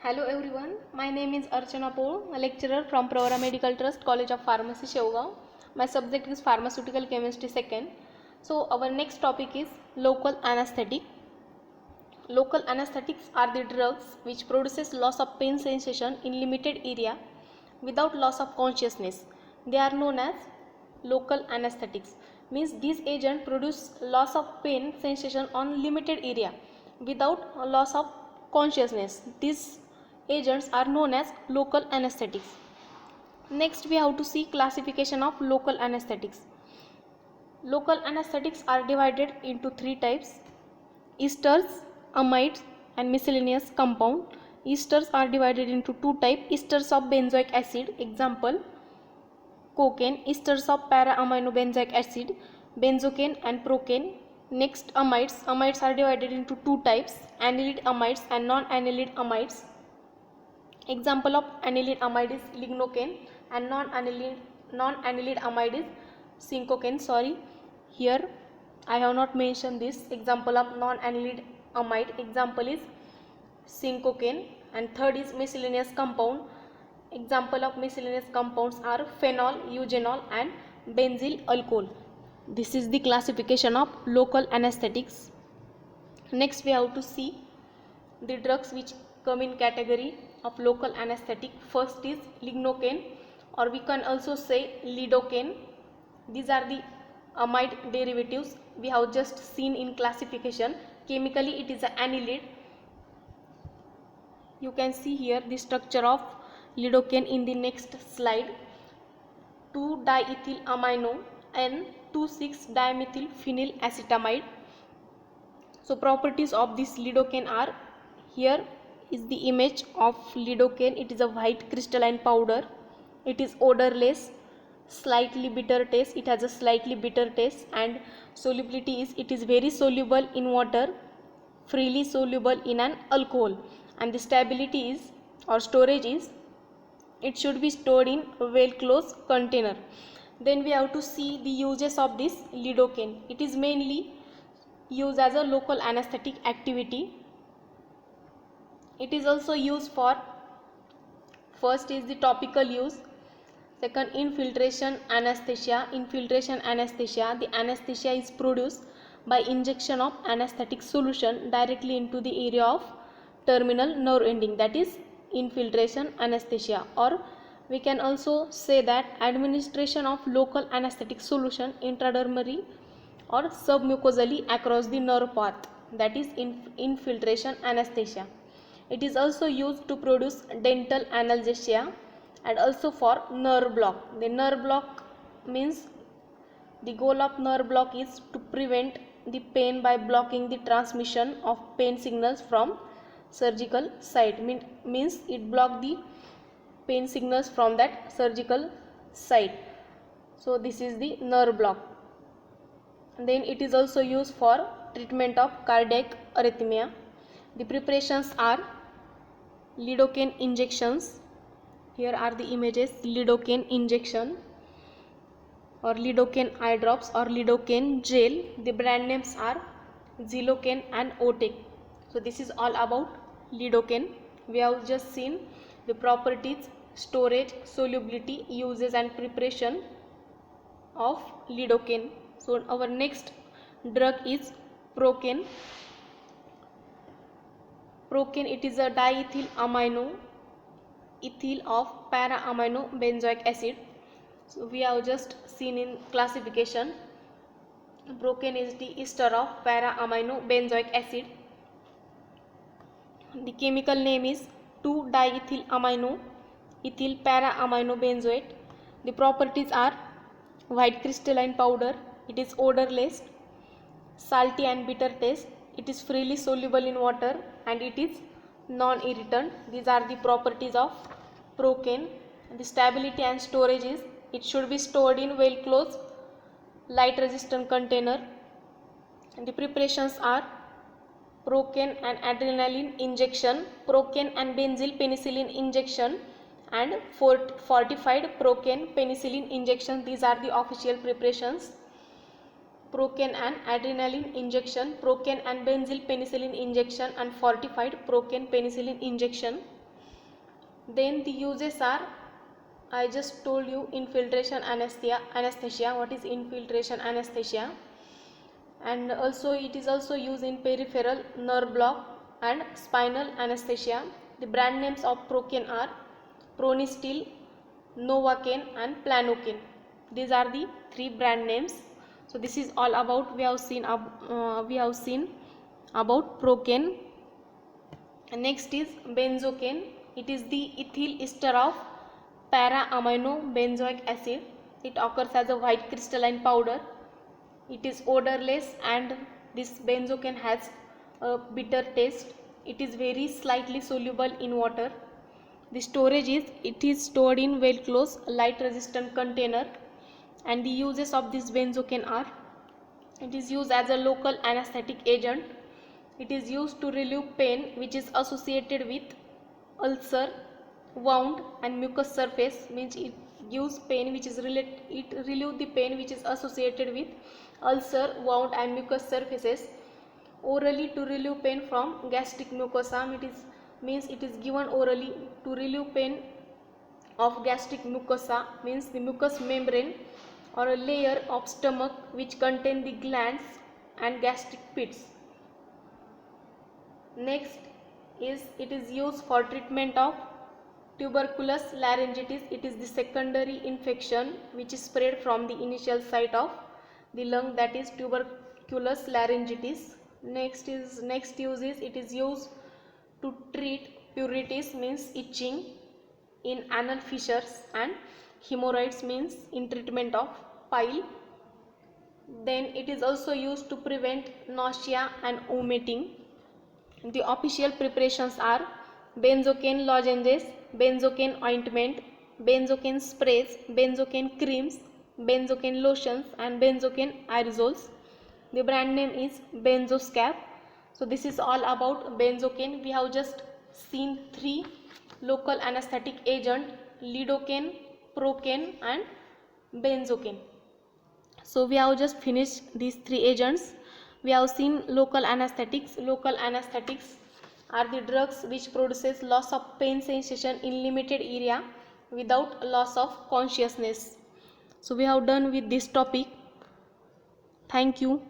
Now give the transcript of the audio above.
Hello everyone, my name is Archana Pol, a lecturer from Pravara Medical Trust, College of Pharmacy, Shevgaon. My subject is Pharmaceutical Chemistry 2nd. So our next topic is local anesthetic. Local anesthetics are the drugs which produces loss of pain sensation in limited area without loss of consciousness. They are known as local anesthetics. Means these agents produce loss of pain sensation on limited area without loss of consciousness. These agents are known as local anesthetics. Next we have to see classification of local anesthetics. Local anesthetics are divided into three types: esters, amides and miscellaneous compound. Esters are divided into two types: esters of benzoic acid, example cocaine; esters of para-amino benzoic acid, benzocaine and procaine. Next, amides. Amides are divided into two types: annelid amides and non-annelid amides. Example of annelid amide is lignocaine and non-annelid amide is cincocaine. Sorry, here I have not mentioned this. Example of non-annelid amide, example is cincocaine. And third is miscellaneous compound. Example of miscellaneous compounds are phenol, eugenol and benzyl alcohol. This is the classification of local anesthetics. Next we have to see the drugs which come in category of local anesthetic. First is lignocaine, or we can also say lidocaine. These are the amide derivatives we have just seen in classification. Chemically it is an annelid. You can see here the structure of lidocaine in the next slide. 2-diethyl amino and 2,6-dimethyl-phenylacetamide. So properties of this lidocaine are, here is the image of lidocaine. It is a white crystalline powder. It is odorless, slightly bitter taste. It has a slightly bitter taste, and solubility is, it is very soluble in water, freely soluble in an alcohol, and the stability is, or storage is, it should be stored in a well closed container. Then we have to see the uses of this lidocaine. It is mainly used as a local anesthetic activity. It is also used for, first is the topical use, second infiltration anesthesia. Infiltration anesthesia, the anesthesia is produced by injection of anesthetic solution directly into the area of terminal nerve ending, that is infiltration anesthesia. Or we can also say that administration of local anesthetic solution intradermally or submucosally across the nerve path, that is infiltration anesthesia. It is also used to produce dental analgesia and also for nerve block. The nerve block means, the goal of nerve block is to prevent the pain by blocking the transmission of pain signals from surgical site. Means it block the pain signals from that surgical site. So this is the nerve block. Then it is also used for treatment of cardiac arrhythmia. The preparations are lidocaine injections. Here are the images: lidocaine injection or lidocaine eye drops or lidocaine gel. The brand names are Zilocaine and Otec. So this is all about lidocaine. We have just seen the properties, storage, solubility, uses and preparation of lidocaine. So our next drug is procaine. Procaine, it is a diethyl amino ethyl of para-amino benzoic acid. So we have just seen in classification, procaine is the ester of para-amino benzoic acid. The chemical name is 2-diethyl amino ethyl para-amino benzoate. The properties are white crystalline powder. It is odorless, salty and bitter taste. It is freely soluble in water and it is non-irritant. These are the properties of procaine. The stability and storage is, it should be stored in well closed light resistant container. And the preparations are procaine and adrenaline injection, procaine and benzyl penicillin injection, and fortified procaine penicillin injection. These are the official preparations: procaine and adrenaline injection, procaine and benzyl penicillin injection, and fortified procaine penicillin injection. Then the uses are, I just told you, infiltration anesthesia. What is infiltration anesthesia? And also it is also used in peripheral nerve block and spinal anesthesia. The brand names of Procaine are Pronistil, Novocaine and Planocaine. These are the three brand names. So this is all about, we have seen about Procaine. Next is benzocaine. It is the ethyl ester of para-amino benzoic acid. It occurs as a white crystalline powder. It is odorless and this benzocaine has a bitter taste. It is very slightly soluble in water. The storage is, it is stored in well closed light resistant container. And the uses of this benzocaine are, it is used as a local anesthetic agent. It is used to relieve pain which is associated with ulcer, wound and mucous surface. Means it gives pain which is relieve the pain which is associated with ulcer, wound and mucous surfaces. Orally to relieve pain from gastric mucosa. It is given orally to relieve pain of gastric mucosa, means the mucous membrane or a layer of stomach which contain the glands and gastric pits. Next is, it is used for treatment of tuberculous laryngitis. It is the secondary infection which is spread from the initial site of the lung, that is tuberculous laryngitis. Next use is, it is used to treat pruritus, means itching, in anal fissures, and hemorrhoids, means in treatment of pile. Then it is also used to prevent nausea and vomiting. The official preparations are benzocaine lozenges, benzocaine ointment, benzocaine sprays, benzocaine creams, benzocaine lotions and benzocaine aerosols. The brand name is Benzoscap. So this is all about benzocaine. We have just seen three local anesthetic agent: lidocaine, procaine and benzocaine. So we have just finished these three agents. We have seen local anesthetics. Local anesthetics are the drugs which produces loss of pain sensation in limited area without loss of consciousness. So we have done with this topic. Thank you.